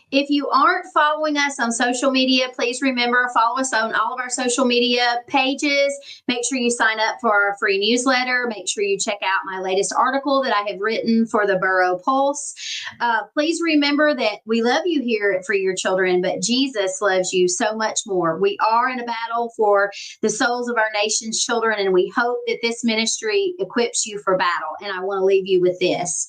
If you aren't following us on social media, please remember, follow us on all of our social media pages. Make sure you sign up for our free newsletter. Make sure you check out my latest article that I have written for the Borough Pulse. Please remember that we love you here at For Your Children, but Jesus loves you so much more. We are in a battle for the souls of our nation's children, and we hope that this ministry equips you for battle. And I want to leave you with this.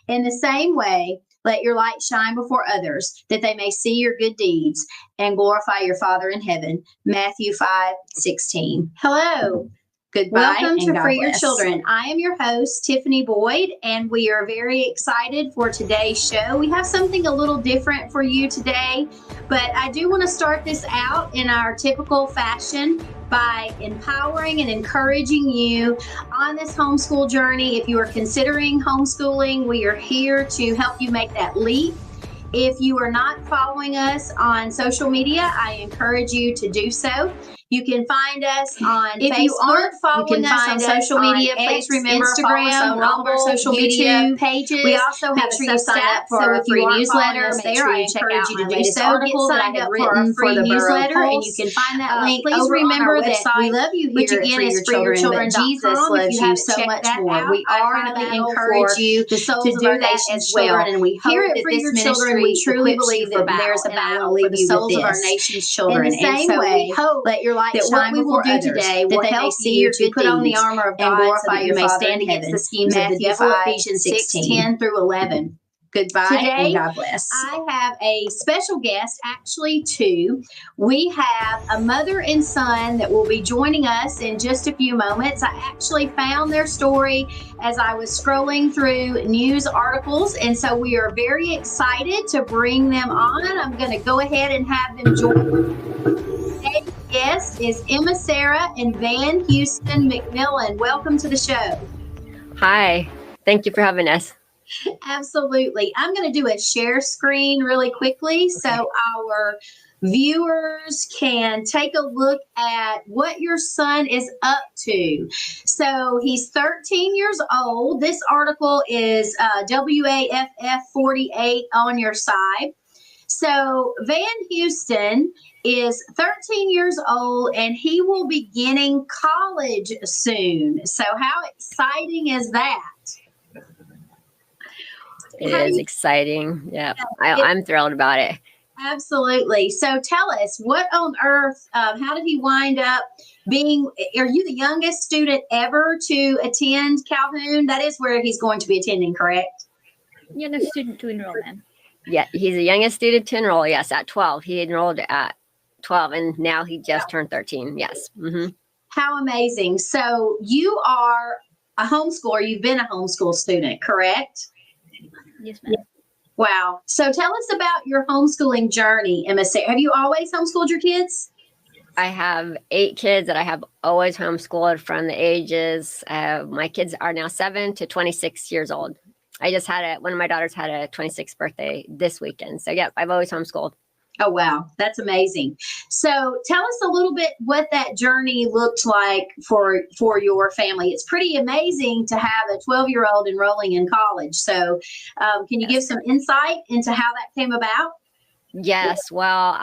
In the same way, let your light shine before others, that they may see your good deeds and glorify your Father in heaven. Matthew 5:16. Hello. Goodbye. Welcome to For Your Children. I am your host, Tiffany Boyd, and we are very excited for today's show. We have something a little different for you today, but I do want to start this out in our typical fashion by empowering and encouraging you on this homeschool journey. If you are considering homeschooling, we are here to help you make that leap. If you are not following us on social media, I encourage you to do so. You can find us on Facebook. If you aren't following us on social media, please remember, Instagram, follow us on all of our social media pages. We also have a Substack, so if you newsletter, make sure you encourage you to do so. Article that I have written for the newsletter, and you can find that link. Please remember that we love you here, which again is For Your Children. Jesus loves you so much more. We are in a battle encourage you to do that as well. And we hope that this ministry, we truly believe that there's a battle for the souls of our nation's children. In the same way, let your light that what we will do today will help you to put on the armor of God and glorify your Father stand against the schemes of the devil. Ephesians 6:10 through 11. Goodbye today, and God bless. I have a special guest, actually two. We have a mother and son that will be joining us in just a few moments. I actually found their story as I was scrolling through news articles, and so we are very excited to bring them on. I'm going to go ahead and have them join. Today's guest is EmmaSara and Van Houston McMillion. Welcome to the show. Hi. Thank you for having us. Absolutely. I'm going to do a share screen really quickly so our viewers can take a look at what your son is up to. So he's 13 years old. This article is WAFF 48 on your side. So Van Houston is 13 years old and he will be beginning college soon. So how exciting is that? It is exciting. Yeah, I'm thrilled about it. Absolutely. So tell us, what on earth, how did he wind up being, are you the youngest student ever to attend Calhoun? That is where he's going to be attending, correct? Youngest student to enroll in. Yeah, he's the youngest student to enroll, yes, at 12. He enrolled at 12 and now he just turned 13, yes. Mm-hmm. How amazing. So you are a homeschooler, you've been a homeschool student, correct? Yes, ma'am. Wow. So tell us about your homeschooling journey, EmmaSara. Have you always homeschooled your kids? I have 8 kids that I have always homeschooled from the ages. My kids are now 7 to 26 years old. I just had one of my daughters had a 26th birthday this weekend. So yeah, I've always homeschooled. Oh, wow. That's amazing. So tell us a little bit what that journey looked like for your family. It's pretty amazing to have a 12-year-old enrolling in college. So can you give some insight into how that came about? Yes. Well,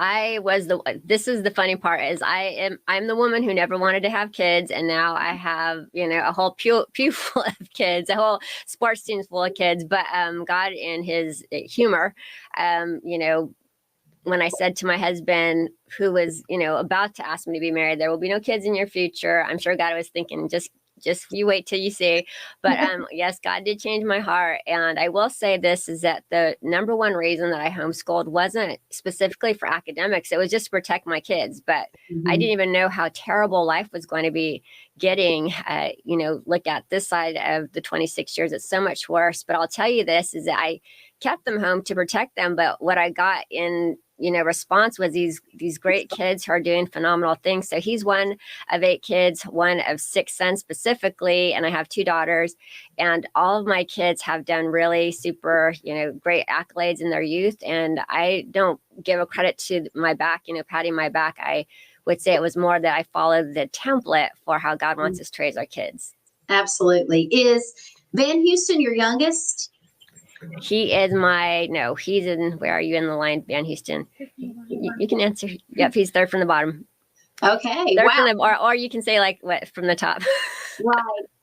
this is the funny part is I'm the woman who never wanted to have kids. And now I have, a whole pew full of kids, a whole sports team full of kids, but God in his humor, when I said to my husband, who was, about to ask me to be married, there will be no kids in your future. I'm sure God was thinking, just you wait till you see. But yes, God did change my heart. And I will say this is that the number one reason that I homeschooled wasn't specifically for academics. It was just to protect my kids. But I didn't even know how terrible life was going to be getting, look at this side of the 26 years. It's so much worse. But I'll tell you this is that I kept them home to protect them. But what I got in response was these great kids who are doing phenomenal things. So he's one of 8 kids, one of 6 sons specifically, and I have 2 daughters. And all of my kids have done really super, great accolades in their youth. And I don't give a credit to my back, patting my back. I would say it was more that I followed the template for how God wants us to raise our kids. Absolutely. Is Van Houston your youngest? He is no, he's in, where are you in the line, Van Houston? You can answer. Yep, he's third from the bottom. Okay. Third Wow. from the, or you can say like what from the top.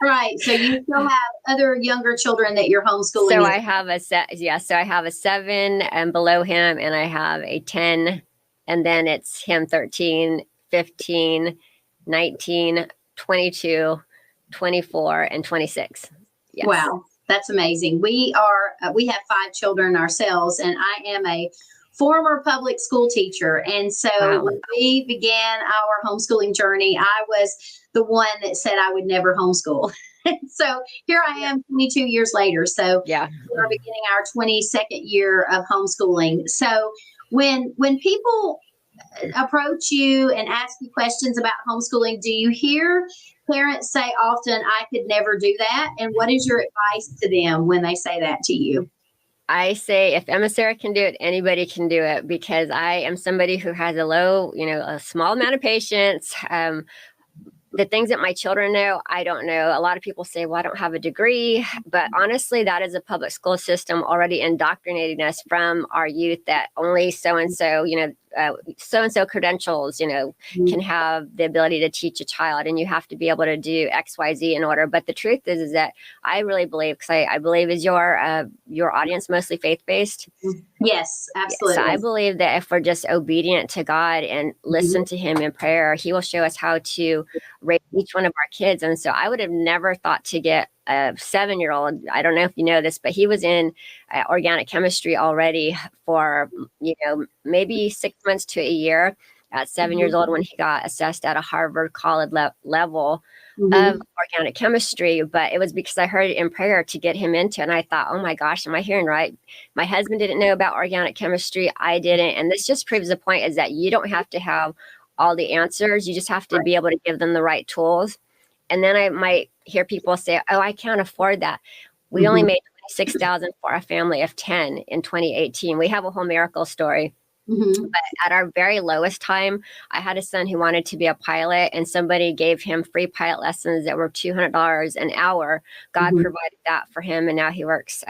Right. So you still have other younger children that you're homeschooling. So I have so I have a 7 and below him, and I have a 10, and then it's him 13, 15, 19, 22, 24, and 26. Yes. Wow. That's amazing. We have 5 children ourselves, and I am a former public school teacher. And so when we began our homeschooling journey, I was the one that said I would never homeschool. So here I am 22 years later. So we're beginning our 22nd year of homeschooling. So when people approach you and ask you questions about homeschooling, do you hear parents say often, I could never do that? And what is your advice to them when they say that to you? I say, if EmmaSara can do it, anybody can do it, because I am somebody who has a small amount of patience. The things that my children know, I don't know. A lot of people say, well, I don't have a degree. But honestly, that is a public school system already indoctrinating us from our youth that only so-and-so, so-and-so credentials, can have the ability to teach a child, and you have to be able to do X, Y, Z in order. But the truth is that I really believe, because I believe is your audience mostly faith-based? Yes, absolutely. So I believe that if we're just obedient to God and listen to him in prayer, he will show us how to raise each one of our kids. And so I would have never thought to get a 7-year-old. I don't know if you know this, but he was in organic chemistry already for, maybe 6 months to a year at 7 years old, when he got assessed at a Harvard college level of organic chemistry. But it was because I heard it in prayer to get him into it. And I thought, oh my gosh, am I hearing right? My husband didn't know about organic chemistry. I didn't. And this just proves the point, is that you don't have to have all the answers. You just have to be able to give them the right tools. And then I might hear people say, oh, I can't afford that. We only made $26,000 for a family of 10 in 2018. We have a whole miracle story. But at our very lowest time, I had a son who wanted to be a pilot, and somebody gave him free pilot lessons that were $200 an hour. God provided that for him, and now he works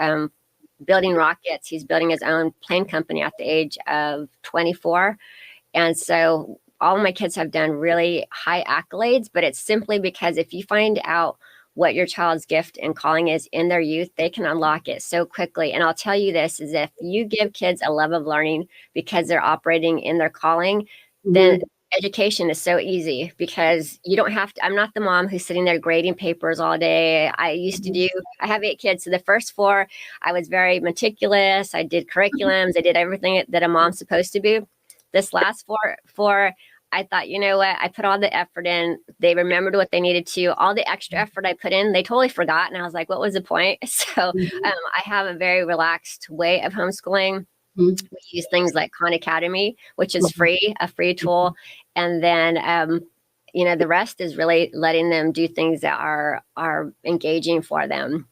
building rockets. He's building his own plane company at the age of 24. And so all of my kids have done really high accolades, but it's simply because if you find out what your child's gift and calling is in their youth, they can unlock it so quickly. And I'll tell you this, is if you give kids a love of learning because they're operating in their calling, then education is so easy, because you don't have to. I'm not the mom who's sitting there grading papers all day. I have 8 kids. So the first 4, I was very meticulous. I did curriculums. I did everything that a mom's supposed to do. This last four, I thought, you know what? I put all the effort in. They remembered what they needed to. All the extra effort I put in, they totally forgot. And I was like, what was the point? So I have a very relaxed way of homeschooling. We use things like Khan Academy, which is free, a free tool. And then, the rest is really letting them do things that are engaging for them.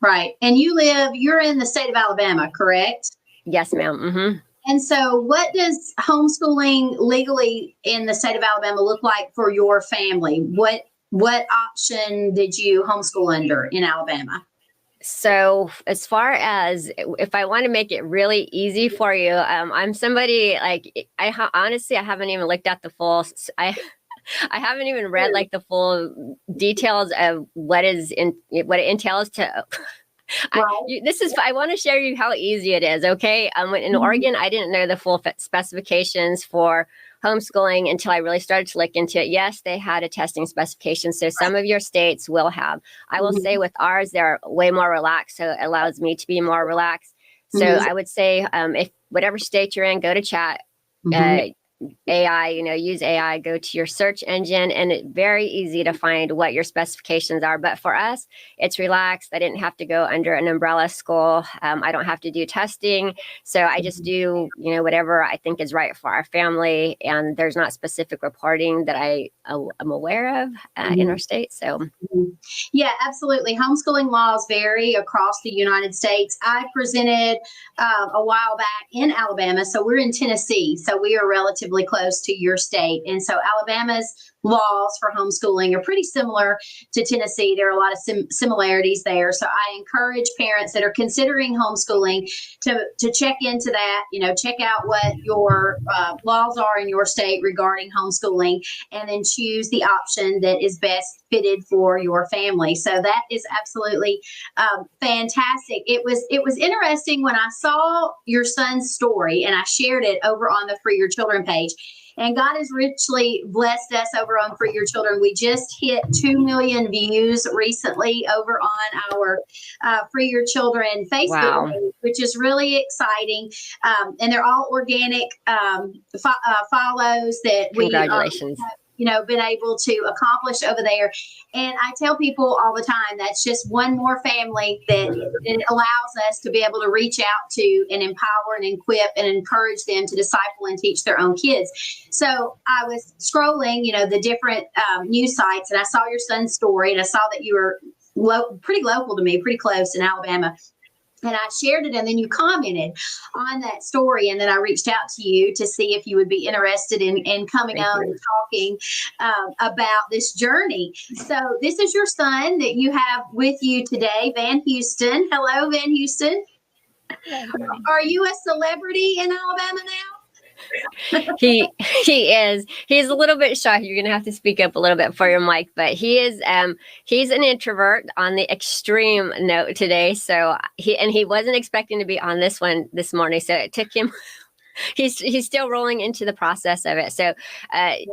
Right. And you're in the state of Alabama, correct? Yes, ma'am. And so what does homeschooling legally in the state of Alabama look like for your family? What option did you homeschool under in Alabama? So as far as, if I want to make it really easy for you, I'm somebody like, honestly, I haven't even looked at the full, I haven't even read like the full details of what it entails to I want to share you how easy it is. Okay. In Oregon, I didn't know the full specifications for homeschooling until I really started to look into it. Yes, they had a testing specification. So some of your states will have. I will say with ours, they're way more relaxed. So it allows me to be more relaxed. So I would say if whatever state you're in, go to chat. AI, use AI, go to your search engine, and it's very easy to find what your specifications are. But for us, it's relaxed. I didn't have to go under an umbrella school. I don't have to do testing. So I just do, whatever I think is right for our family. And there's not specific reporting that I'm aware of in our state. So. Yeah, absolutely. Homeschooling laws vary across the United States. I presented a while back in Alabama. So we're in Tennessee. So we are relatively relatively close to your state. And so Alabama's laws for homeschooling are pretty similar to Tennessee. There are a lot of similarities there. So I encourage parents that are considering homeschooling to check into that, check out what your laws are in your state regarding homeschooling, and then choose the option that is best fitted for your family. So that is absolutely fantastic. It was interesting when I saw your son's story, and I shared it over on the Free Your Children page. And God has richly blessed us over on Free Your Children. We just hit 2 million views recently over on our Free Your Children Facebook page, which is really exciting. And they're all organic follows that we Congratulations. Been able to accomplish over there. And I tell people all the time, that's just one more family that it allows us to be able to reach out to and empower and equip and encourage them to disciple and teach their own kids. So I was scrolling, the different news sites, and I saw your son's story, and I saw that you were pretty local to me, pretty close in Alabama. And I shared it, and then you commented on that story, and then I reached out to you to see if you would be interested in coming on and talking about this journey. So this is your son that you have with you today, Van Houston. Hello, Van Houston. Are you a celebrity in Alabama now? He is. He's a little bit shy. You're gonna have to speak up a little bit for your mic, but he is. He's an introvert on the extreme note today. So he wasn't expecting to be on this one this morning. So it took him. He's still rolling into the process of it. So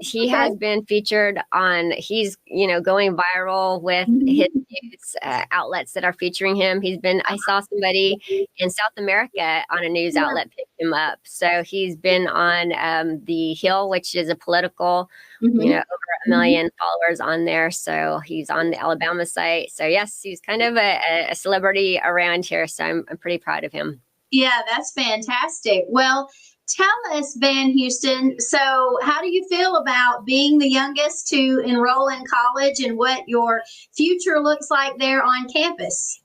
he has been featured on. He's going viral with his news outlets that are featuring him. I saw somebody in South America on a news outlet pick him up. So he's been on The Hill, which is a political, over 1 million followers on there. So he's on the Alabama site. So yes, he's kind of a celebrity around here. So I'm pretty proud of him. Yeah, that's fantastic. Well, tell us, Van Houston, so how do you feel about being the youngest to enroll in college and what your future looks like there on campus?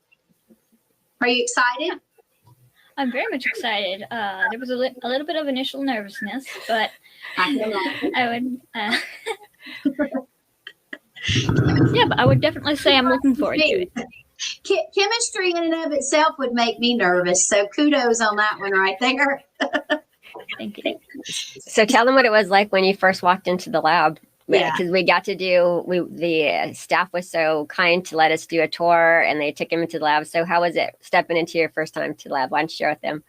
Are you excited? I'm very much excited. There was a little bit of initial nervousness, but I would definitely say I'm looking forward to it. Chemistry in and of itself would make me nervous, so kudos on that one right there. Thank you. So tell them what it was like when you first walked into the lab. Yeah, because we got to the staff was so kind to let us do a tour, and they took him into the lab. So how was it stepping into your first time to the lab? Why don't you share with them?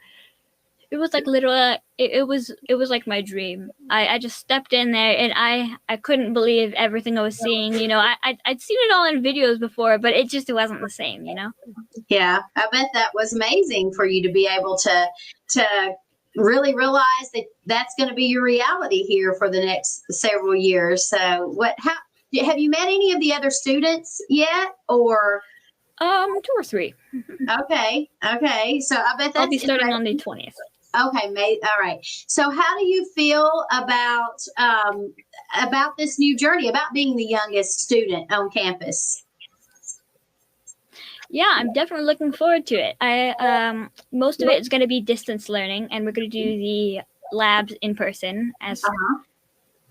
It was like literally, it was like my dream. I just stepped in there, and I couldn't believe everything I was seeing. I'd seen it all in videos before, but it wasn't the same. Yeah, I bet that was amazing for you to be able to really realize that that's going to be your reality here for the next several years. So have you met any of the other students yet, or 2 or 3? Okay. So I bet that's I'll be starting on the 20th. Okay, all right. So how do you feel about this new journey, about being the youngest student on campus? Yeah, I'm definitely looking forward to it. Most of it is going to be distance learning, and we're going to do the labs in person as.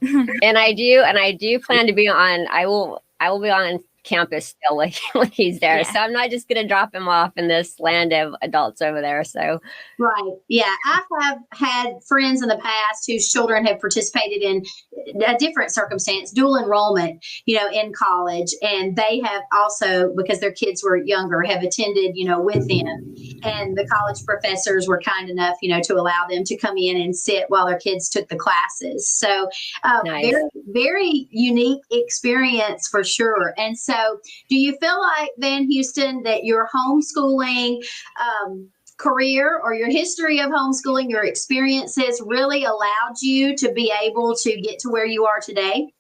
And I do plan to be on. I will be on campus still when he's there. Yeah. So I'm not just going to drop him off in this land of adults over there. So. Right. Yeah. I have had friends in the past whose children have participated in a different circumstance, dual enrollment, in college. And they have also, because their kids were younger, have attended, with them. And the college professors were kind enough, to allow them to come in and sit while their kids took the classes. So nice. Very, very unique experience for sure. And so do you feel like, Van Houston, that your homeschooling career or your history of homeschooling, your experiences really allowed you to be able to get to where you are today?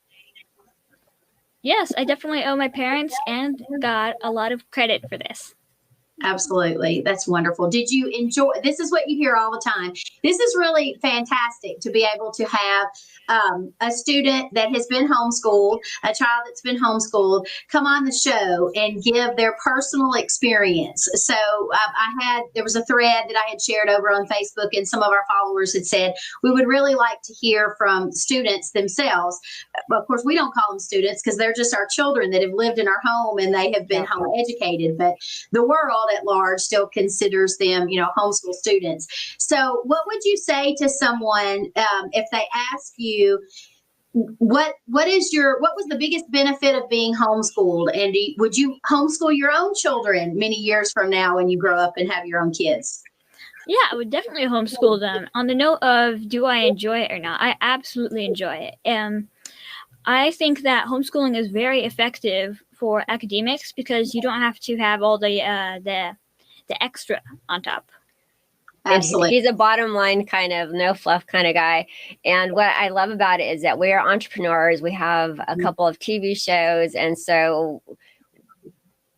Yes, I definitely owe my parents and God a lot of credit for this. Absolutely. That's wonderful. Did you enjoy? This is what you hear all the time. This is really fantastic to be able to have a student that has been homeschooled, a child that's been homeschooled, come on the show and give their personal experience. So there was a thread that I had shared over on Facebook, and some of our followers had said, we would really like to hear from students themselves. Of course, we don't call them students because they're just our children that have lived in our home and they have been home educated. But the world at large still considers them, homeschool students. So what would you say to someone if they ask you, what was the biggest benefit of being homeschooled? And would you homeschool your own children many years from now when you grow up and have your own kids? Yeah, I would definitely homeschool them. On the note of, do I enjoy it or not? I absolutely enjoy it. And I think that homeschooling is very effective for academics because you don't have to have all the extra on top. Absolutely. He's a bottom line kind of no fluff kind of guy. And what I love about it is that we are entrepreneurs. We have a couple of TV shows. And so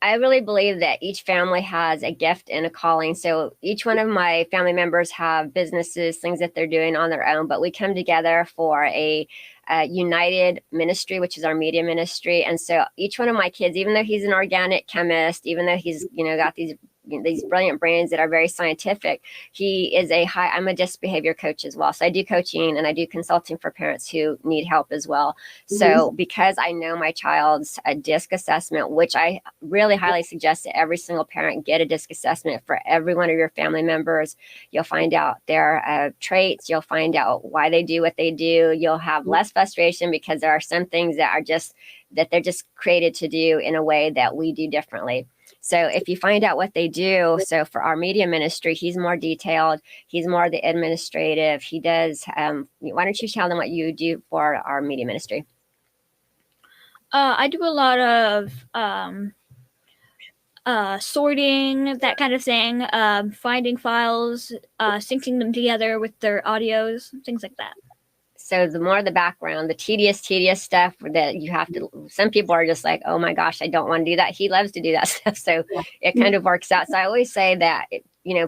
I really believe that each family has a gift and a calling. So each one of my family members have businesses, things that they're doing on their own, but we come together for a united ministry, which is our media ministry. And so each one of my kids, even though he's an organic chemist, even though he's, got these brilliant brains that are very scientific, I'm a disc behavior coach as well. So I do coaching and I do consulting for parents who need help as well. So because I know my child's disc assessment, which I really highly suggest that every single parent get a disc assessment for every one of your family members, you'll find out their traits. You'll find out why they do what they do. You'll have less frustration because there are some things that they're just created to do in a way that we do differently. So if you find out what they do, so for our media ministry, he's more detailed. He's more the administrative. He does. Why don't you tell them what you do for our media ministry? I do a lot of sorting, that kind of thing, finding files, syncing them together with their audios, things like that. So the more the background, the tedious stuff that you have to, some people are just like, oh my gosh, I don't want to do that. He loves to do that stuff. So it kind of works out. So I always say that,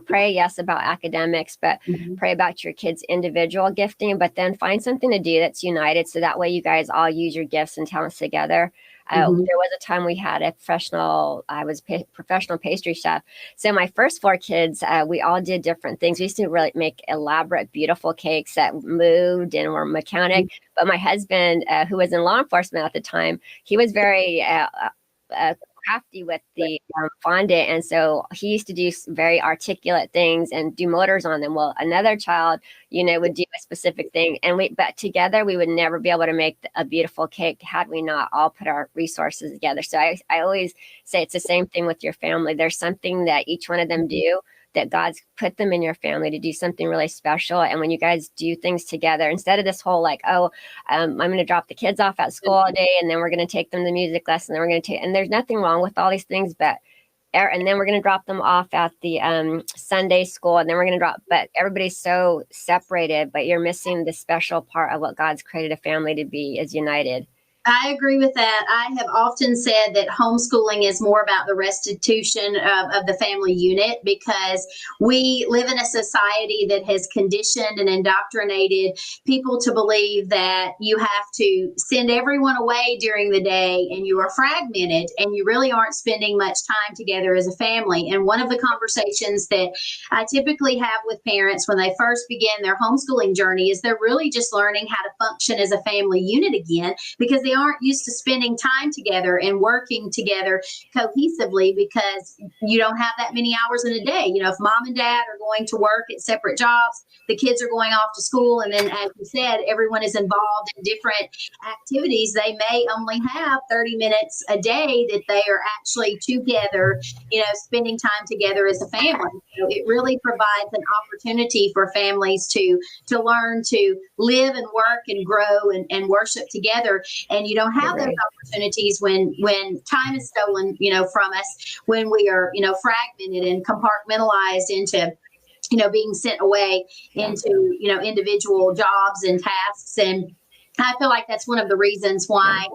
pray, yes, about academics, but pray about your kids' individual gifting, but then find something to do that's united. So that way you guys all use your gifts and talents together. There was a time we had I was a professional pastry chef. So my first 4 kids, we all did different things. We used to really make elaborate, beautiful cakes that moved and were mechanic. But my husband, who was in law enforcement at the time, he was very crafty with the fondant. And so he used to do very articulate things and do motors on them. Well, another child, would do a specific thing. But together we would never be able to make a beautiful cake had we not all put our resources together. So I always say it's the same thing with your family. There's something that each one of them do, that God's put them in your family to do something really special. And when you guys do things together, instead of this whole I'm going to drop the kids off at school all day and then we're going to take them to music lesson, and there's nothing wrong with all these things, and then we're going to drop them off at the Sunday school, and then we're going to but everybody's so separated, but you're missing the special part of what God's created a family to be, is united. I agree with that. I have often said that homeschooling is more about the restitution of the family unit, because we live in a society that has conditioned and indoctrinated people to believe that you have to send everyone away during the day and you are fragmented and you really aren't spending much time together as a family. And one of the conversations that I typically have with parents when they first begin their homeschooling journey is they're really just learning how to function as a family unit again, because they aren't used to spending time together and working together cohesively, because you don't have that many hours in a day. If mom and dad are going to work at separate jobs, the kids are going off to school, and then, as you said, everyone is involved in different activities. They may only have 30 minutes a day that they are actually together, spending time together as a family. So it really provides an opportunity for families to learn to live and work and grow and worship together. And you don't have those opportunities when time is stolen, from us, when we are, fragmented and compartmentalized into, being sent away into, individual jobs and tasks. And I feel like that's one of the reasons why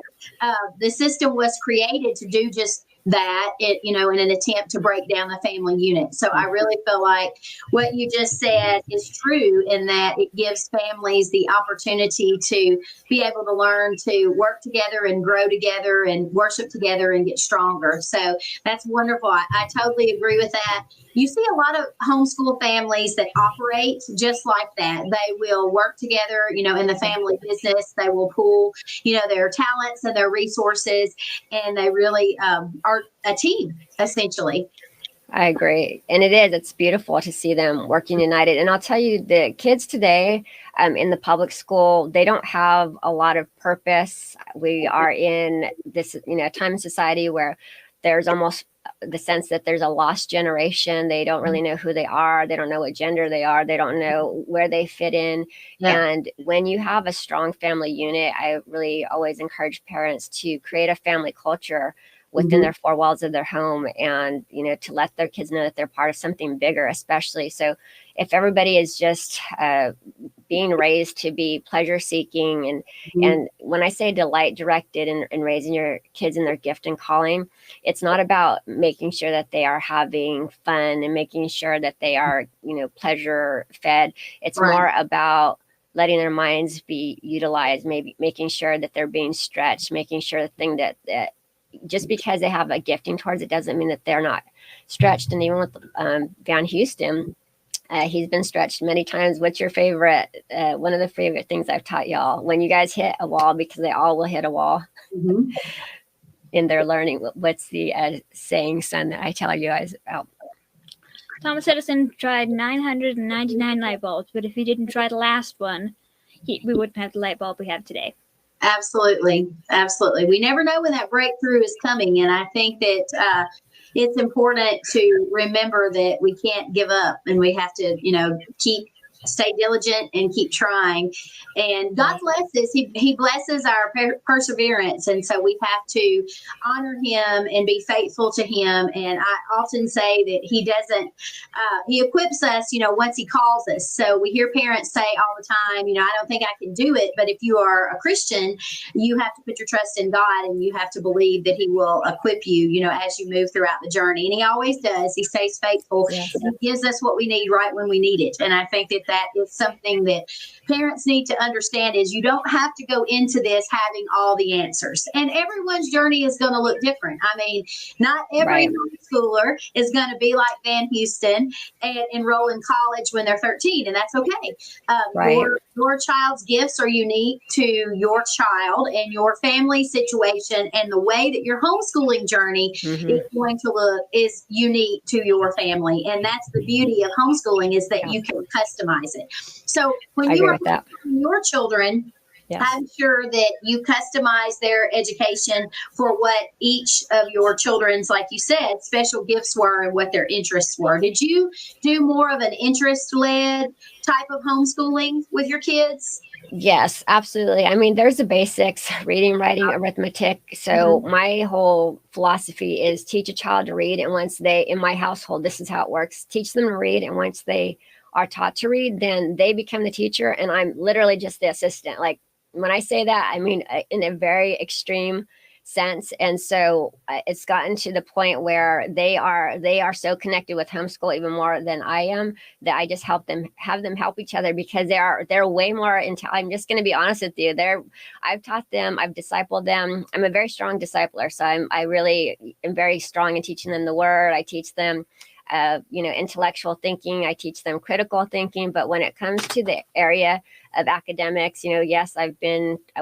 the system was created, to do just that in an attempt to break down the family unit. So I really feel like what you just said is true in that it gives families the opportunity to be able to learn to work together and grow together and worship together and get stronger. So that's wonderful. I totally agree with that. You see a lot of homeschool families that operate just like that. They will work together, in the family business. They will pool, their talents and their resources, and they really are a team, essentially. I agree. And it's beautiful to see them working united. And I'll tell you, the kids today in the public school, they don't have a lot of purpose. We are in this, time in society where there's almost the sense that there's a lost generation. They don't really know who they are. They don't know what gender they are. They don't know where they fit in. Yeah. And when you have a strong family unit, I really always encourage parents to create a family culture within their four walls of their home, and to let their kids know that they're part of something bigger, especially. So if everybody is just being raised to be pleasure seeking, and when I say delight directed in raising your kids in their gift and calling, it's not about making sure that they are having fun and making sure that they are pleasure fed. It's more about letting their minds be utilized, maybe making sure that they're being stretched, making sure the thing that just because they have a gifting towards it doesn't mean that they're not stretched. And even with Van Houston, he's been stretched many times. What's your favorite, one of the favorite things I've taught y'all when you guys hit a wall, because they all will hit a wall in their learning? What's the saying, son, that I tell you guys about? Thomas Edison tried 999 light bulbs, but if he didn't try the last one, we wouldn't have the light bulb we have today. Absolutely. Absolutely. We never know when that breakthrough is coming. And I think that it's important to remember that we can't give up, and we have to, stay diligent and keep trying. And God blesses, he blesses our perseverance. And so we have to honor him and be faithful to him. And I often say that he doesn't, he equips us, once he calls us. So we hear parents say all the time, I don't think I can do it. But if you are a Christian, you have to put your trust in God, and you have to believe that he will equip you, as you move throughout the journey. And he always does. He stays faithful. Yes. He gives us what we need right when we need it. And I think that is something that parents need to understand, is you don't have to go into this having all the answers. And everyone's journey is going to look different. I mean, not every homeschooler is going to be like Van Houston and enroll in college when they're 13, and that's okay. Your child's gifts are unique to your child and your family situation, and the way that your homeschooling journey is going to look is unique to your family. And that's the beauty of homeschooling, is that you can customize it. So when you are homeschooling your children, I'm sure that you customize their education for what each of your children's, like you said, special gifts were and what their interests were. Did you do more of an interest-led type of homeschooling with your kids? Yes, absolutely. I mean, there's the basics: reading, writing, arithmetic. So my whole philosophy is teach a child to read. And once in my household, this is how it works: teach them to read. And once they are taught to read, then they become the teacher. And I'm literally just the assistant. Like, when I say that, I mean in a very extreme sense. And so it's gotten to the point where they are so connected with homeschool even more than I am, that I just have them help each other, because they're way more into, I'm just going to be honest with you. I've taught them, I've discipled them. I'm a very strong discipler. So I really am very strong in teaching them the word. I teach them intellectual thinking. I teach them critical thinking. But when it comes to the area of academics, yes, I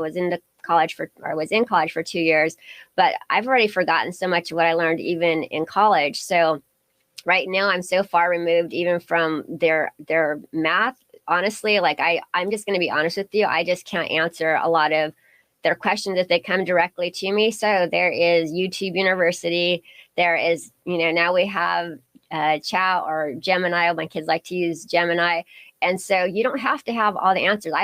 was in college for 2 years, but I've already forgotten so much of what I learned even in college. So right now I'm so far removed even from their math. Honestly, like I'm just going to be honest with you. I just can't answer a lot of their questions if they come directly to me. So there is YouTube University. There is, now we have Chat or Gemini. My kids like to use Gemini. And so you don't have to have all the answers.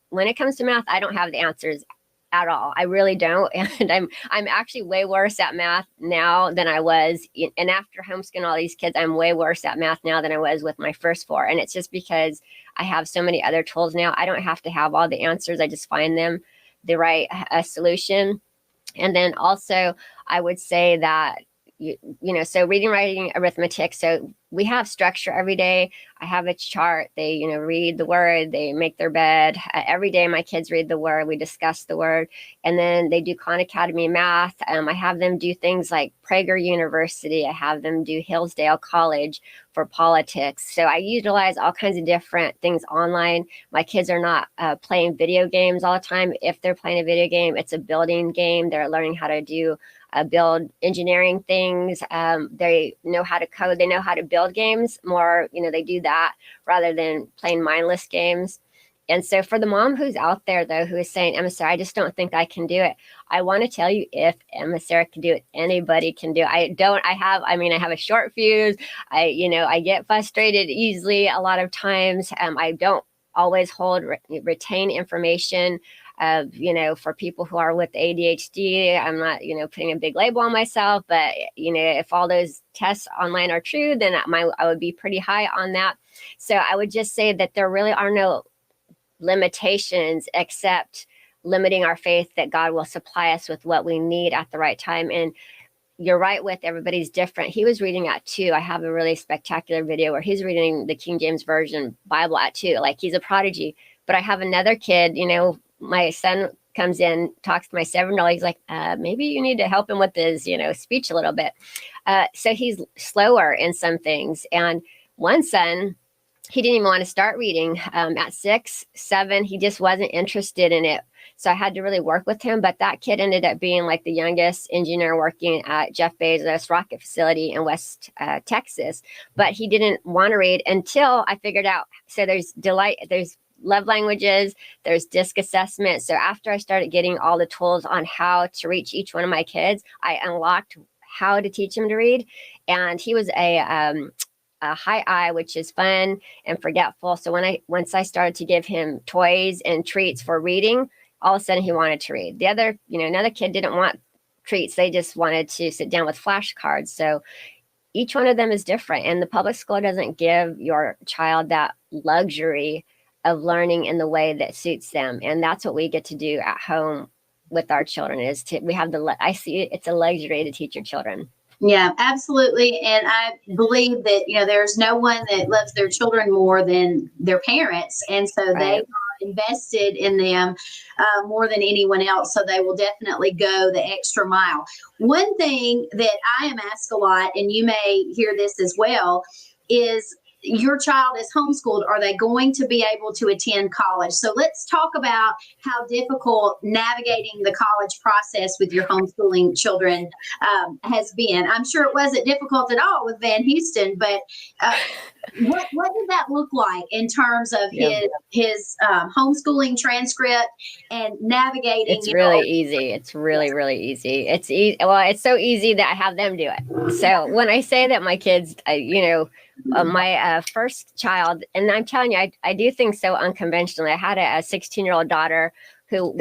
When it comes to math, I don't have the answers at all. I really don't. And I'm actually way worse at math now than I was. And after homeschooling all these kids, I'm way worse at math now than I was with my first four. And it's just because I have so many other tools now. I don't have to have all the answers. I just find them the right solution. And then also I would say that, so reading, writing, arithmetic. So we have structure every day. I have a chart. They, read the word, they make their bed. Every day my kids read the word, we discuss the word. And then they do Khan Academy math. I have them do things like Prager University. I have them do Hillsdale College for politics. So I utilize all kinds of different things online. My kids are not playing video games all the time. If they're playing a video game, it's a building game. They're learning how to do build engineering things. They know how to code. They know how to build games more. They do that rather than playing mindless games. And so for the mom who's out there, though, who is saying, EmmaSara, I just don't think I can do it. I want to tell you, if EmmaSara can do it, anybody can do it. I have a short fuse. I get frustrated easily a lot of times. I don't always retain information. For people who are with ADHD, I'm not, putting a big label on myself, but, if all those tests online are true, then I would be pretty high on that. So I would just say that there really are no limitations except limiting our faith that God will supply us with what we need at the right time. And you're right, with everybody's different. He was reading at 2. I have a really spectacular video where he's reading the King James Version Bible at 2. Like, he's a prodigy. But I have another kid, my son comes in, talks to my 7-year-old. He's like, maybe you need to help him with his, speech a little bit. So he's slower in some things. And one son, he didn't even want to start reading at 6, 7. He just wasn't interested in it. So I had to really work with him. But that kid ended up being like the youngest engineer working at Jeff Bezos' rocket facility in West Texas. But he didn't want to read until I figured out. So there's love languages, there's DISC assessment. So after I started getting all the tools on how to reach each one of my kids, I unlocked how to teach him to read. And he was a high I, which is fun and forgetful. So once I started to give him toys and treats for reading, all of a sudden he wanted to read. The other, another kid didn't want treats. They just wanted to sit down with flashcards. So each one of them is different. And the public school doesn't give your child that luxury of learning in the way that suits them. And that's what we get to do at home with our children I see it's a luxury to teach your children. Yeah, absolutely. And I believe that, there's no one that loves their children more than their parents. And so they are invested in them more than anyone else. So they will definitely go the extra mile. One thing that I am asked a lot, and you may hear this as well, is, your child is homeschooled. Are they going to be able to attend college? So let's talk about how difficult navigating the college process with your homeschooling children has been. I'm sure it wasn't difficult at all with Van Houston, but what did that look like in terms of his homeschooling transcript and navigating? It's really easy. It's really, really easy. It's easy. Well, it's so easy that I have them do it. So when I say that my kids, my first child, and I'm telling you, I do things so unconventionally. I had a 16-year-old daughter who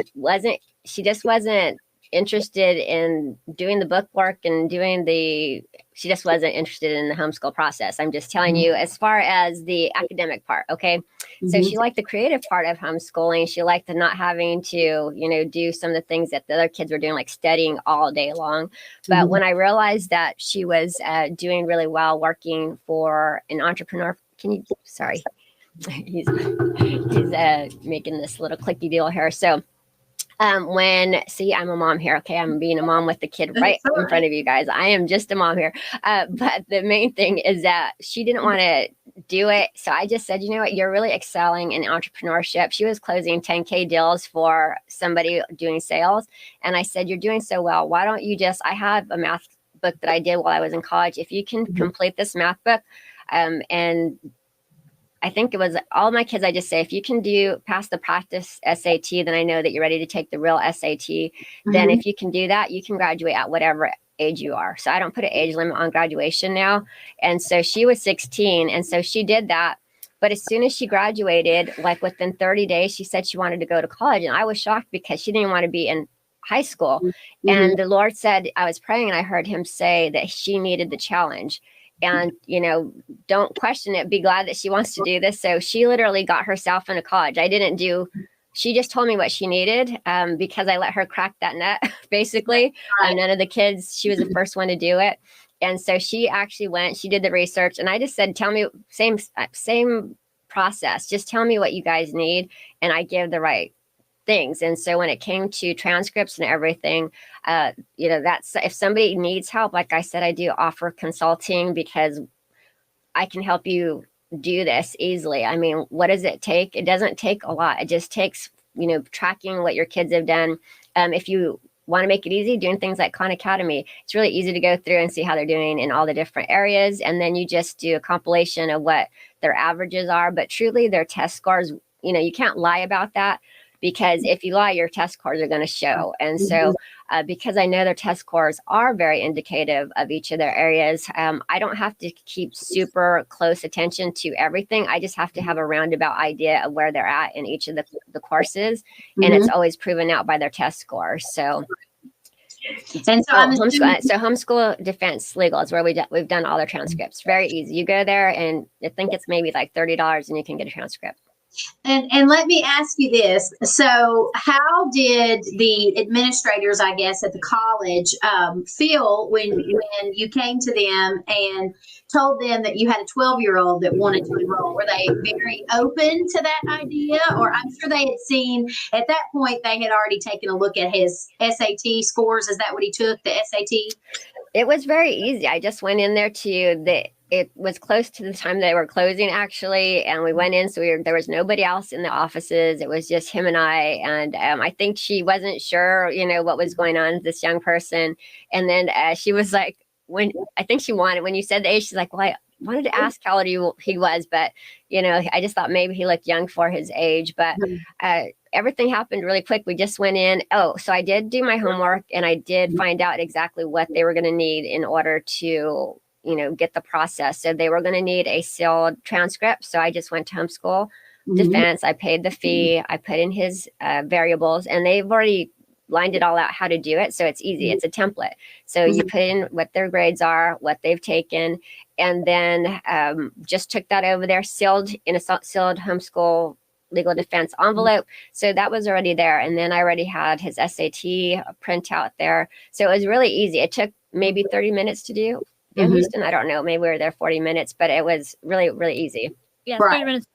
she just wasn't interested in doing the book work and she just wasn't interested in the homeschool process. I'm just telling you, as far as the academic part. Okay. Mm-hmm. So she liked the creative part of homeschooling. She liked the not having to, do some of the things that the other kids were doing, like studying all day long. But when I realized that she was doing really well working for an entrepreneur, sorry, he's making this little clicky deal here. So I'm a mom here. Okay. I'm being a mom with the kid right in front of you guys. I am just a mom here. But the main thing is that she didn't want to do it. So I just said, you know what, you're really excelling in entrepreneurship. She was closing 10K deals for somebody doing sales. And I said, you're doing so well. Why don't you I have a math book that I did while I was in college. If you can complete this math book, and I think it was all my kids, I just say, if you can pass the practice SAT, then I know that you're ready to take the real SAT. Then if you can do that, you can graduate at whatever age you are. So I don't put an age limit on graduation now. And so she was 16. And so she did that. But as soon as she graduated, like within 30 days, she said she wanted to go to college. And I was shocked because she didn't want to be in high school. And the Lord said, I was praying and I heard him say that she needed the challenge. And, don't question it. Be glad that she wants to do this. So she literally got herself into college. I didn't do she just told me what she needed because I let her crack that nut, basically. Right. None of the kids, she was the first one to do it. And so she actually went, she did the research, and I just said, tell me, same process, just tell me what you guys need, and I give the right things. And so when it came to transcripts and everything, that's, if somebody needs help, like I said, I do offer consulting because I can help you do this easily. I mean, what does it take? It doesn't take a lot. It just takes, tracking what your kids have done. If you want to make it easy, doing things like Khan Academy, it's really easy to go through and see how they're doing in all the different areas. And then you just do a compilation of what their averages are. But truly, their test scores, you can't lie about that, because if you lie, your test scores are going to show. And so because I know their test scores are very indicative of each of their areas, I don't have to keep super close attention to everything. I just have to have a roundabout idea of where they're at in each of the courses. And it's always proven out by their test scores. So, and so Homeschool Defense Legal is where we've done all their transcripts. Very easy. You go there, and I think it's maybe like $30 and you can get a transcript. And let me ask you this. So how did the administrators, I guess, at the college feel when you came to them and told them that you had a 12-year-old that wanted to enroll? Were they very open to that idea? Or I'm sure they had seen, at that point, they had already taken a look at his SAT scores. Is that what he took, the SAT? It was very easy. I just went in there it was close to the time they were closing, actually, and we went in, so there was nobody else in the offices. It was just him and I, and I think she wasn't sure, what was going on, this young person. And then she was like, when you said the age, she's like, well, I wanted to ask how old he was, but, I just thought maybe he looked young for his age. But everything happened really quick. We just went in. Oh, so I did do my homework, and I did find out exactly what they were going to need in order to get the process. So they were going to need a sealed transcript. So I just went to Homeschool Defense. I paid the fee. I put in his variables, and they've already lined it all out how to do it. So it's easy. It's a template. So you put in what their grades are, what they've taken, and then just took that over there, sealed in a sealed Homeschool Legal Defense envelope. So that was already there. And then I already had his SAT printout there. So it was really easy. It took maybe 30 minutes to do. In Houston, I don't know. Maybe we were there 40 minutes, but it was really, really easy. Yeah, 30 minutes.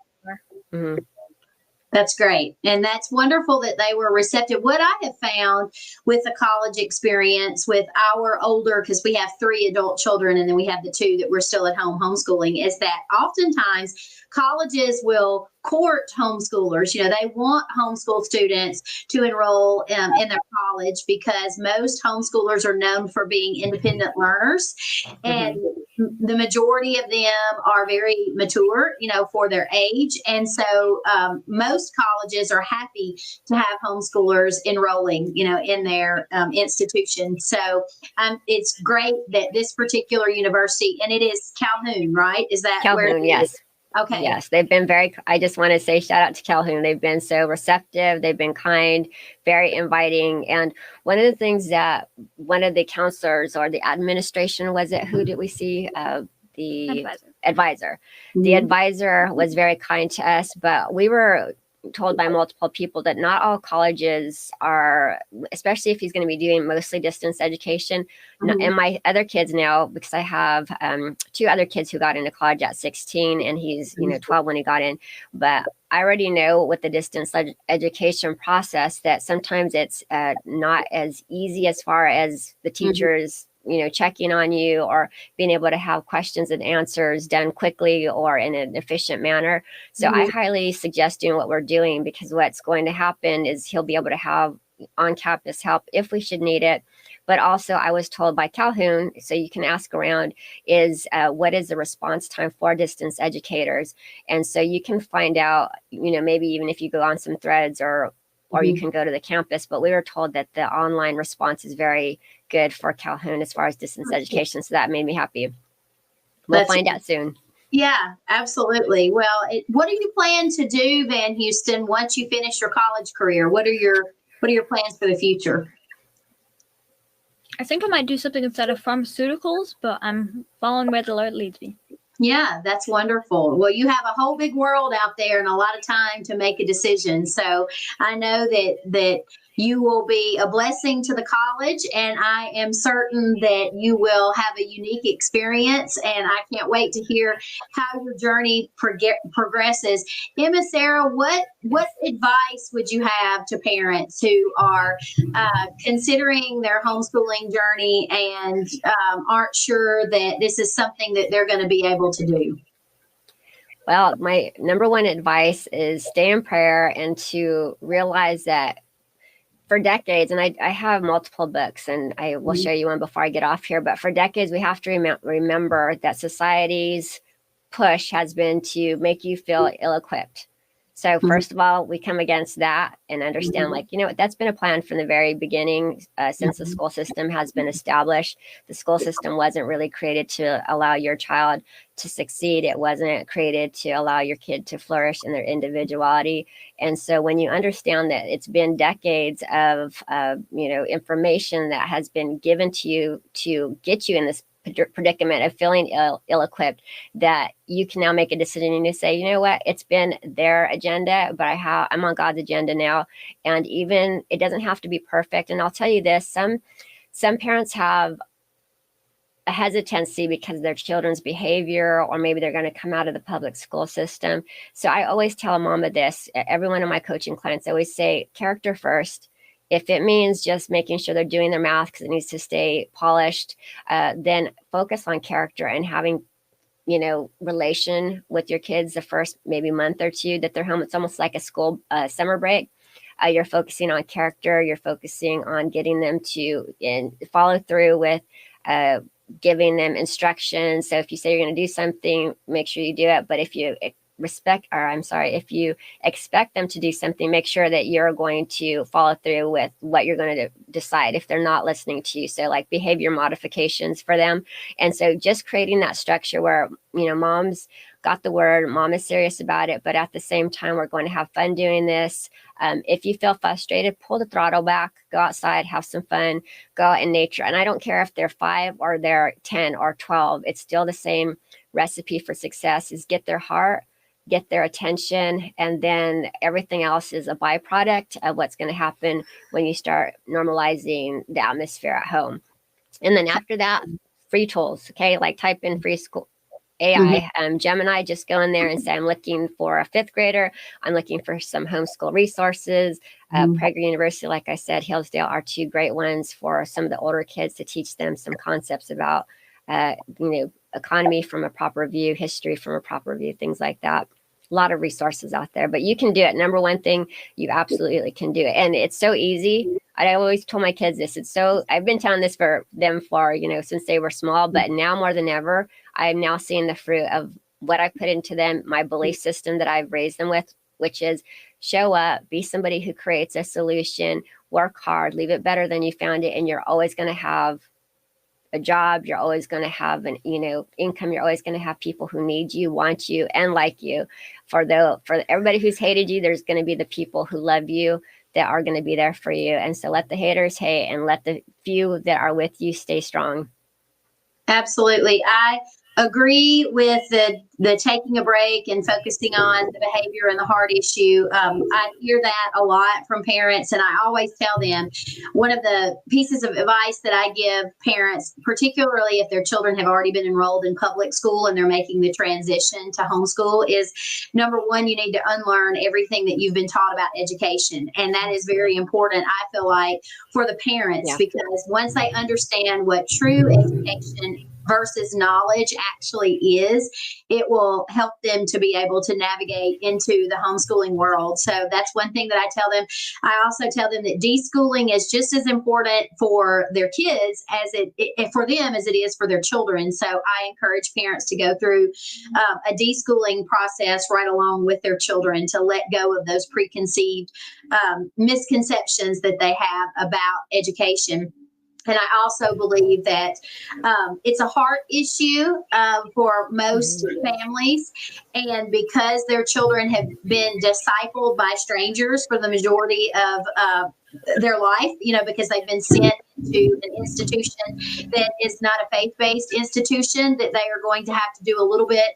That's great. And that's wonderful that they were receptive. What I have found with the college experience with our older, because we have 3 adult children and then we have the 2 that we're still at home homeschooling, is that oftentimes colleges will court homeschoolers. They want homeschool students to enroll in their college because most homeschoolers are known for being independent learners. And the majority of them are very mature, for their age. And so most colleges are happy to have homeschoolers enrolling, in their institution. So it's great that this particular university, and it is Calhoun, right? Is that Calhoun? Yes. Okay. Yes, they've been I just want to say shout out to Calhoun. They've been so receptive. They've been kind, very inviting. And one of the things that one of the counselors or the administration, who did we see? The advisor. The advisor was very kind to us, but we were told by multiple people that not all colleges are, especially if he's going to be doing mostly distance education. And my other kids now, because I have 2 other kids who got into college at 16, and he's 12 when he got in. But I already know with the distance education process that sometimes it's not as easy as far as the teachers checking on you or being able to have questions and answers done quickly or in an efficient manner. So I highly suggest doing what we're doing, because what's going to happen is he'll be able to have on-campus help if we should need it. But also I was told by Calhoun, so you can ask around, is what is the response time for distance educators? And so you can find out, maybe even if you go on some threads or you can go to the campus. But we were told that the online response is very good for Calhoun as far as distance education. So that made me happy. We'll find out soon. Yeah, absolutely. Well, what do you plan to do, Van Houston, once you finish your college career? What are your plans for the future? I think I might do something instead of pharmaceuticals, but I'm following where the Lord leads me. Yeah, that's wonderful. Well, you have a whole big world out there and a lot of time to make a decision. So I know that you will be a blessing to the college, and I am certain that you will have a unique experience. And I can't wait to hear how your journey progresses. EmmaSara, what advice would you have to parents who are considering their homeschooling journey and aren't sure that this is something that they're going to be able to do? Well, my number one advice is stay in prayer and to realize that for decades, and I have multiple books, and I will show you one before I get off here, but for decades, we have to remember that society's push has been to make you feel ill-equipped. So first of all, we come against that and understand, like, that's been a plan from the very beginning since the school system has been established. The school system wasn't really created to allow your child to succeed. It wasn't created to allow your kid to flourish in their individuality. And so when you understand that it's been decades of, information that has been given to you to get you in this predicament of feeling ill-equipped, that you can now make a decision and you say, you know what, it's been their agenda, but I'm on God's agenda now. And even it doesn't have to be perfect. And I'll tell you this, some parents have a hesitancy because of their children's behavior, or maybe they're going to come out of the public school system. So I always tell a mama this, every one of my coaching clients, I always say character first. If it means just making sure they're doing their math because it needs to stay polished, then focus on character and having, relation with your kids the first maybe month or two that they're home. It's almost like a school summer break. You're focusing on character. You're focusing on getting them to follow through with giving them instructions. So if you say you're going to do something, make sure you do it. But if you if you expect them to do something, make sure that you're going to follow through with what you're going to decide if they're not listening to you. So like behavior modifications for them. And so just creating that structure where, mom's got the word, mom is serious about it, but at the same time, we're going to have fun doing this. If you feel frustrated, pull the throttle back, go outside, have some fun, go out in nature. And I don't care if they're 5 or they're 10 or 12, it's still the same recipe for success is get their heart, get their attention, and then everything else is a byproduct of what's going to happen when you start normalizing the atmosphere at home. And then after that, free tools, okay? Like type in free school AI, Gemini, just go in there and say, I'm looking for a 5th grader. I'm looking for some homeschool resources. Prager University, like I said, Hillsdale are 2 great ones for some of the older kids to teach them some concepts about, economy from a proper view, history from a proper view, things like that. A lot of resources out there, but you can do it. Number one thing, you absolutely can do it. And it's so easy. I always told my kids this. I've been telling this for them for, since they were small, but now more than ever, I'm now seeing the fruit of what I put into them, my belief system that I've raised them with, which is show up, be somebody who creates a solution, work hard, leave it better than you found it. And you're always going to have a job, you're always going to have an income, you're always going to have people who need you, want you, and like you. For everybody who's hated you, there's going to be the people who love you that are going to be there for you. And so let the haters hate and let the few that are with you stay strong. Absolutely. I agree with the taking a break and focusing on the behavior and the heart issue. I hear that a lot from parents, and I always tell them one of the pieces of advice that I give parents, particularly if their children have already been enrolled in public school and they're making the transition to homeschool, is number one, you need to unlearn everything that you've been taught about education. And that is very important, I feel like, for the parents, because once they understand what true education versus knowledge actually is, it will help them to be able to navigate into the homeschooling world. So that's one thing that I tell them. I also tell them that deschooling is just as important for their kids as for them as it is for their children. So I encourage parents to go through a deschooling process right along with their children to let go of those preconceived misconceptions that they have about education. And I also believe that it's a heart issue for most families. And because their children have been discipled by strangers for the majority of their life, because they've been sent to an institution that is not a faith-based institution, that they are going to have to do a little bit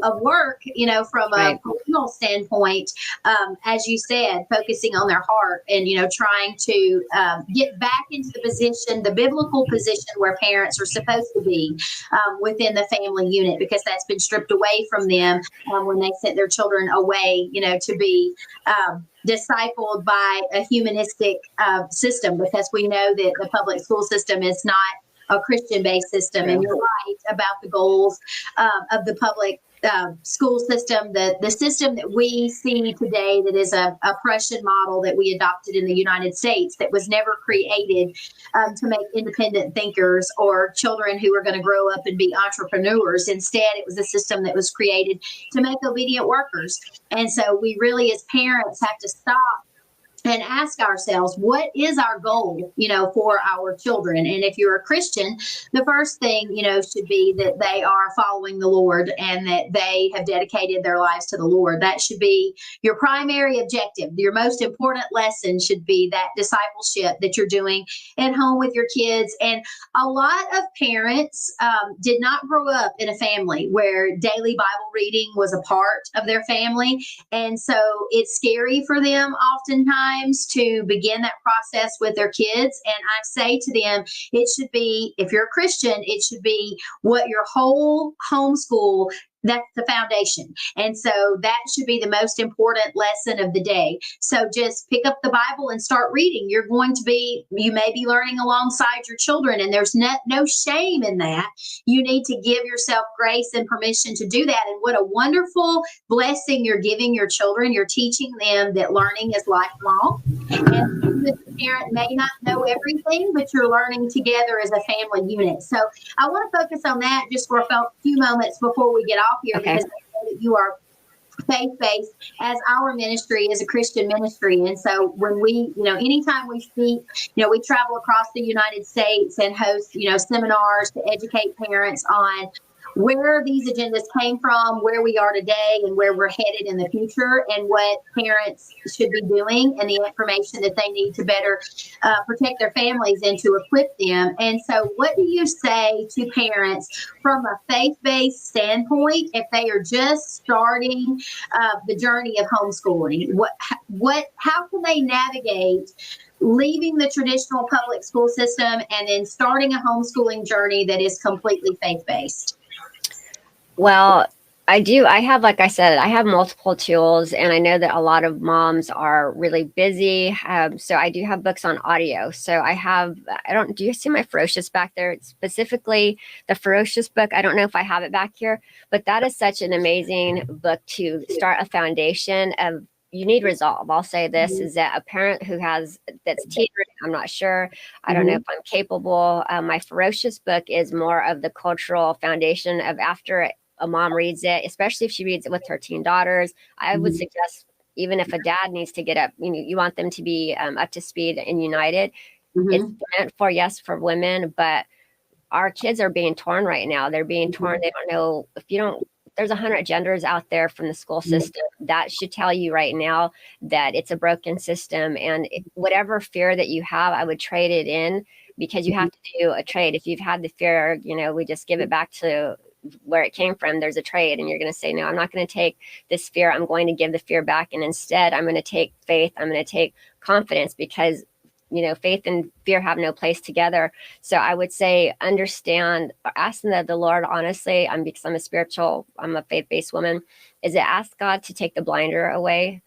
of work, from a personal standpoint, as you said, focusing on their heart and, trying to get back into the biblical position where parents are supposed to be within the family unit, because that's been stripped away from them when they sent their children away, to be discipled by a humanistic system, because we know that the public school system is not a Christian-based system. And you're right about the goals of the public school system, the system that we see today, that is a Prussian model that we adopted in the United States, that was never created to make independent thinkers or children who are going to grow up and be entrepreneurs. Instead, it was a system that was created to make obedient workers. And so we really, as parents, have to stop and ask ourselves, what is our goal, for our children? And if you're a Christian, the first thing, should be that they are following the Lord and that they have dedicated their lives to the Lord. That should be your primary objective. Your most important lesson should be that discipleship that you're doing at home with your kids. And a lot of parents did not grow up in a family where daily Bible reading was a part of their family. And so it's scary for them oftentimes to begin that process with their kids. And I say to them, it should be, if you're a Christian, it should be what your whole homeschool, that's the foundation. And so that should be the most important lesson of the day. So just pick up the Bible and start reading. You may be learning alongside your children, and there's no shame in that. You need to give yourself grace and permission to do that. And what a wonderful blessing you're giving your children. You're teaching them that learning is lifelong. And the parent may not know everything, but you're learning together as a family unit. So I want to focus on that just for a few moments before we get off here, because I know that you are faith-based, as our ministry is a Christian ministry. And so when we, anytime we speak, we travel across the United States and host, seminars to educate parents on where these agendas came from, where we are today, and where we're headed in the future, and what parents should be doing, and the information that they need to better protect their families and to equip them. And so what do you say to parents from a faith-based standpoint if they are just starting the journey of homeschooling? How can they navigate leaving the traditional public school system and then starting a homeschooling journey that is completely faith-based? Well, I do. I have, like I said, I have multiple tools, and I know that a lot of moms are really busy. So I do have books on audio. So do you see my Ferocious back there? It's specifically the Ferocious book. I don't know if I have it back here, but that is such an amazing book to start a foundation of. You need resolve. I'll say this is that a parent that's teetering, I'm not sure. I don't know if I'm capable. My Ferocious book is more of the cultural foundation of after a mom reads it, especially if she reads it with her teen daughters. I would suggest, even if a dad needs to get up, you want them to be up to speed and united. It's meant for women, but our kids are being torn right now. They're being torn. They don't know there's 100 genders out there from the school system. That should tell you right now that it's a broken system. And whatever fear that you have, I would trade it in, because you have to do a trade. If you've had the fear, we just give it back to where it came from. There's a trade, and you're going to say, no, I'm not going to take this fear. I'm going to give the fear back. And instead, I'm going to take faith. I'm going to take confidence, because faith and fear have no place together. So I would say ask the Lord, honestly, because I'm a faith-based woman, is to ask God to take the blinder away.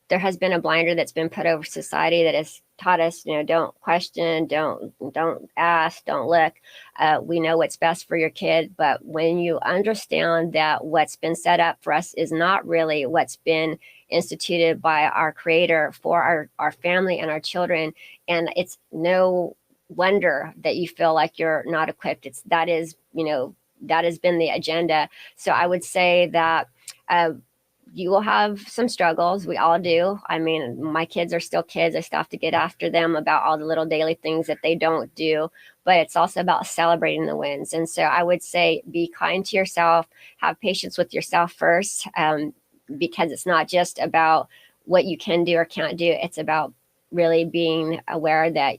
There has been a blinder that's been put over society that has taught us, don't question, don't ask, don't look. We know what's best for your kid. But when you understand that what's been set up for us is not really what's been instituted by our Creator for our family and our children, and it's no wonder that you feel like you're not equipped. That has been the agenda. So I would say that you will have some struggles. We all do. I mean, my kids are still kids. I still have to get after them about all the little daily things that they don't do, but it's also about celebrating the wins. And so I would say, be kind to yourself, have patience with yourself first, because it's not just about what you can do or can't do. It's about really being aware that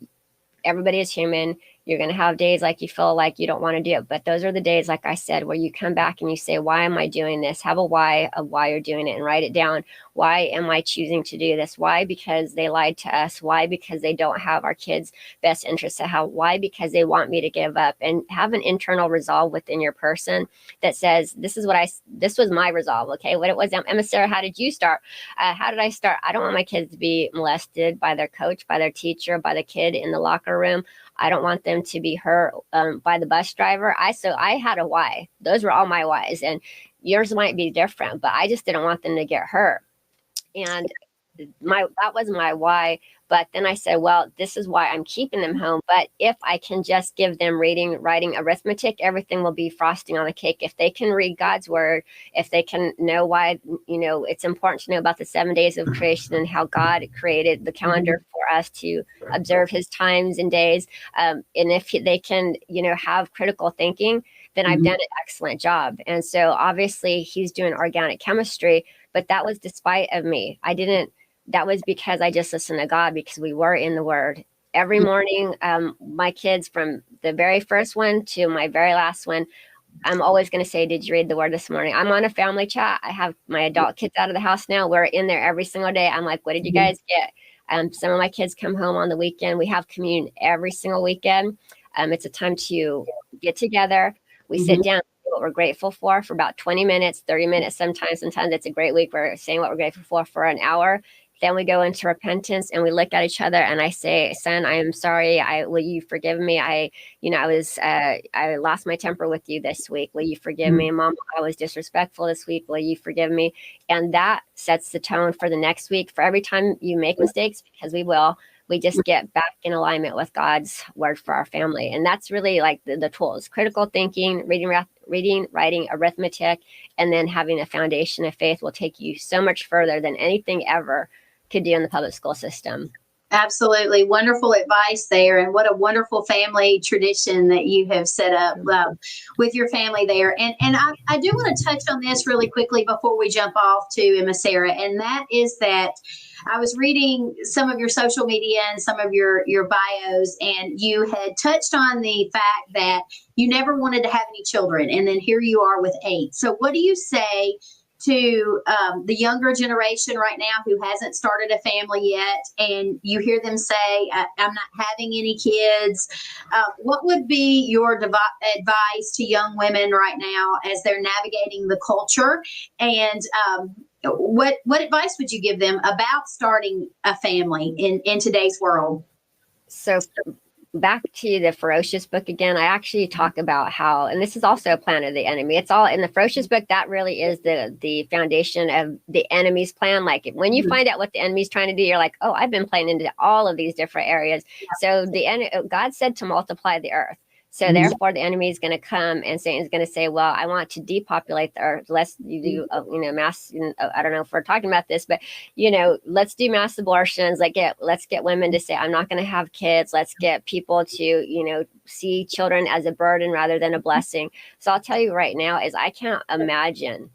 everybody is human. You're going to have days like you feel like you don't want to do it. But those are the days, like I said, where you come back and you say, why am I doing this? Have a why of why you're doing it and write it down. Why am I choosing to do this? Why? Because they lied to us. Why? Because they don't have our kids' best interests at heart. Why? Because they want me to give up. And have an internal resolve within your person that says, this was my resolve. Okay. What it was, EmmaSara, how did you start? How did I start? I don't want my kids to be molested by their coach, by their teacher, by the kid in the locker room. I don't want them to be hurt by the bus driver. So I had a why. Those were all my whys, and yours might be different, but I just didn't want them to get hurt. And that was my why. But then I said, well, this is why I'm keeping them home. But if I can just give them reading, writing, arithmetic, everything will be frosting on the cake. If they can read God's word, if they can know why, it's important to know about the 7 days of creation and how God created the calendar for us to observe his times and days. And if they can, have critical thinking, then I've done an excellent job. And so obviously he's doing organic chemistry, but that was despite of me. That was because I just listened to God, because we were in the word. Every morning, my kids, from the very first one to my very last one, I'm always going to say, did you read the word this morning? I'm on a family chat. I have my adult kids out of the house now. We're in there every single day. I'm like, what did you guys get? Some of my kids come home on the weekend. We have communion every single weekend. It's a time to get together. We sit down, what we're grateful for about 20 minutes, 30 minutes. Sometimes it's a great week. We're saying what we're grateful for an hour. Then we go into repentance and we look at each other and I say, son, I am sorry. Will you forgive me? I lost my temper with you this week. Will you forgive me? Mom, I was disrespectful this week. Will you forgive me? And that sets the tone for the next week. For every time you make mistakes, because we will, we just get back in alignment with God's word for our family. And that's really like the tools: critical thinking, reading, writing, arithmetic, and then having a foundation of faith will take you so much further than anything ever could do in the public school system. Absolutely. Wonderful advice there. And what a wonderful family tradition that you have set up with your family there. And I do want to touch on this really quickly before we jump off to EmmaSara. And that is that I was reading some of your social media and some of your bios, and you had touched on the fact that you never wanted to have any children. And then here you are with 8. So what do you say to the younger generation right now who hasn't started a family yet, and you hear them say, I'm not having any kids? What would be your advice to young women right now as they're navigating the culture? And what advice would you give them about starting a family in today's world? So back to the Ferocious book again, I actually talk about how, and this is also a plan of the enemy. It's all in the Ferocious book. That really is the foundation of the enemy's plan. Like when you find out what the enemy's trying to do, you're like, oh, I've been playing into all of these different areas. So God said to multiply the earth. So therefore, the enemy is going to come, and Satan's going to say, well, I want to depopulate the earth. Let's do, mass, I don't know if we're talking about this, but, let's do mass abortions. Let's get women to say, I'm not going to have kids. Let's get people to, see children as a burden rather than a blessing. So I'll tell you right now is I cannot imagine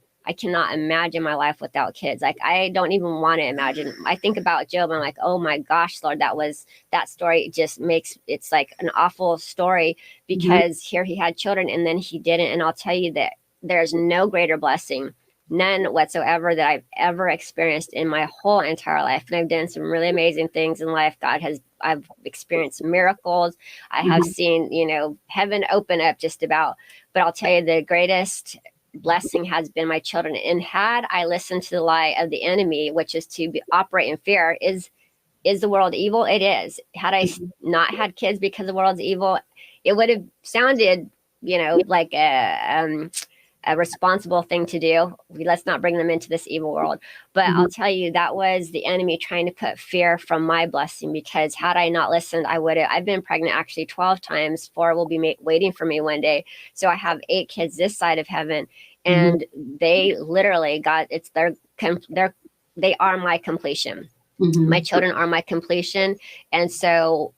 my life without kids. Like, I don't even want to imagine. I think about Job. I'm like, oh my gosh, Lord, that story just it's like an awful story, because here he had children and then he didn't. And I'll tell you that there's no greater blessing, none whatsoever, that I've ever experienced in my whole entire life. And I've done some really amazing things in life. I've experienced miracles. I have seen, heaven open up just about. But I'll tell you, the greatest blessing has been my children. And had I listened to the lie of the enemy, which is to operate in fear, is the world evil? It is. Had I not had kids because the world's evil, it would have sounded, like a responsible thing to do. Let's not bring them into this evil world. But I'll tell you, that was the enemy trying to put fear from my blessing, because had I not listened, I've been pregnant actually 12 times. 4 will be waiting for me one day. So I have 8 kids this side of heaven, and they literally they are my completion. My children are my completion. And so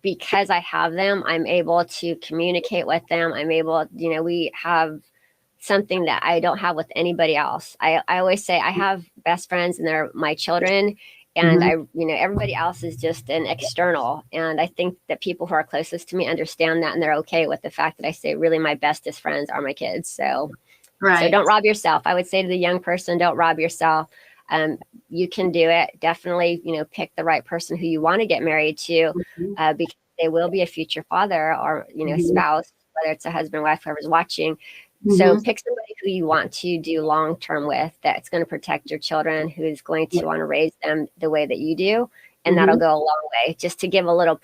because I have them, I'm able to communicate with them. I'm able, we have something that I don't have with anybody else. I always say I have best friends, and they're my children. And everybody else is just an external. And I think that people who are closest to me understand that, and they're okay with the fact that I say really my bestest friends are my kids. So don't rob yourself. I would say to the young person, don't rob yourself. You can do it. Definitely, pick the right person who you want to get married to, because they will be a future father or, spouse, whether it's a husband, wife, whoever's watching. So pick somebody who you want to do long-term with, that's going to protect your children, who's going to want to raise them the way that you do. And that'll go a long way. Just to give a little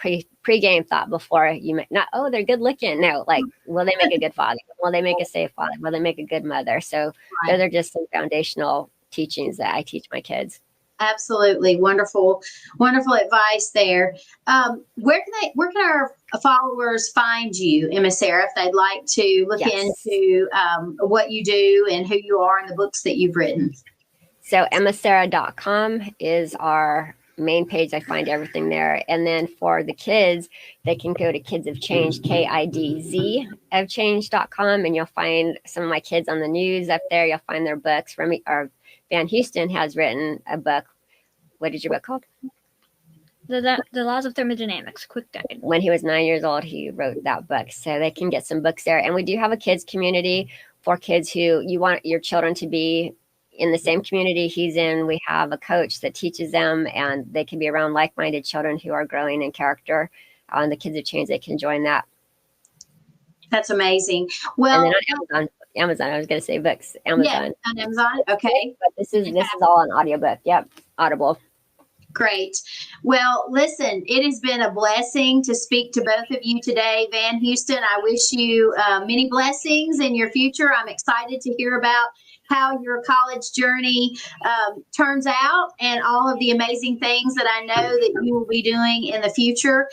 pre-game thought before you make, not, oh, they're good looking. No, like, will they make a good father? Will they make a safe father? Will they make a good mother? So those are just some foundational teachings that I teach my kids. Absolutely. Wonderful advice there. Where can our followers find you, EmmaSara, if they'd like to look into what you do and who you are and the books that you've written? So EmmaSara.com is our main page. I find everything there. And then for the kids, they can go to Kids Have Changed, KIDZ of Change.com, and you'll find some of my kids on the news up there. You'll find their books. Van Houston has written a book. What is your book called? The Laws of Thermodynamics, Quick Guide. When he was 9 years old, he wrote that book. So they can get some books there. And we do have a kids community for kids who you want your children to be in the same community he's in. We have a coach that teaches them, and they can be around like-minded children who are growing in character. On the Kids Have Changed, they can join that. That's amazing. Well, and then on Amazon, I was going to say books. Amazon. Yeah, on Amazon. Okay. But this is all an audiobook. Yep. Audible. Great. Well, listen, it has been a blessing to speak to both of you today. Van Houston, I wish you many blessings in your future. I'm excited to hear about how your college journey turns out and all of the amazing things that I know that you will be doing in the future.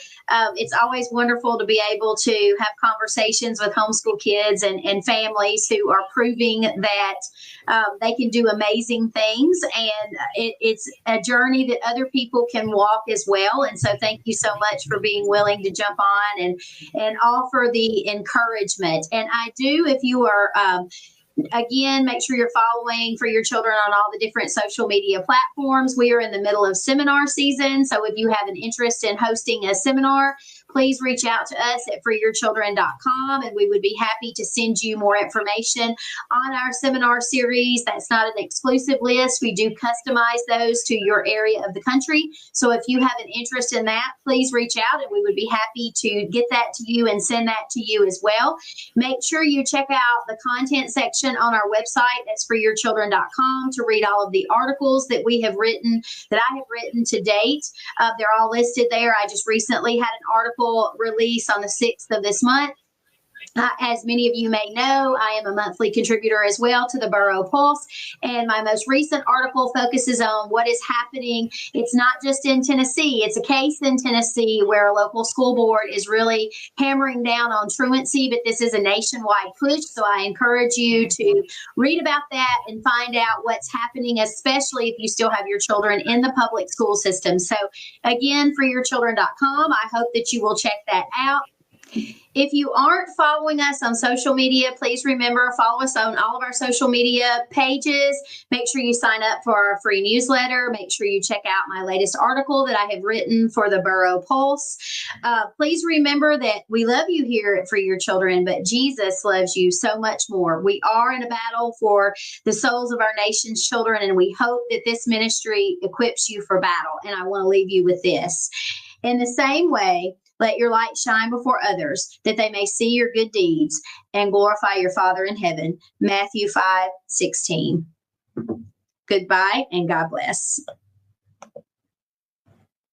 It's always wonderful to be able to have conversations with homeschool kids and families who are proving that they can do amazing things. And it's a journey that other people can walk as well. And so thank you so much for being willing to jump on and offer the encouragement. And I do, if you are again, make sure you're following For Your Children on all the different social media platforms. We are in the middle of seminar season. So if you have an interest in hosting a seminar, please reach out to us at freeyourchildren.com, and we would be happy to send you more information on our seminar series. That's not an exclusive list. We do customize those to your area of the country. So if you have an interest in that, please reach out, and we would be happy to get that to you and send that to you as well. Make sure you check out the content section on our website. That's freeyourchildren.com to read all of the articles that I have written to date. They're all listed there. I just recently had an article release on the 6th of this month. As many of you may know, I am a monthly contributor as well to the Borough Pulse, and my most recent article focuses on what is happening. It's not just in Tennessee. It's a case in Tennessee where a local school board is really hammering down on truancy, but this is a nationwide push, so I encourage you to read about that and find out what's happening, especially if you still have your children in the public school system. So again, freeyourchildren.com. I hope that you will check that out. If you aren't following us on social media, please remember, follow us on all of our social media pages. Make sure you sign up for our free newsletter. Make sure you check out my latest article that I have written for the Borough Pulse. Please remember that we love you here at For Your Children, but Jesus loves you so much more. We are in a battle for the souls of our nation's children, and we hope that this ministry equips you for battle. And I want to leave you with this. In the same way, let your light shine before others, that they may see your good deeds and glorify your Father in heaven. Matthew 5:16. Goodbye and God bless.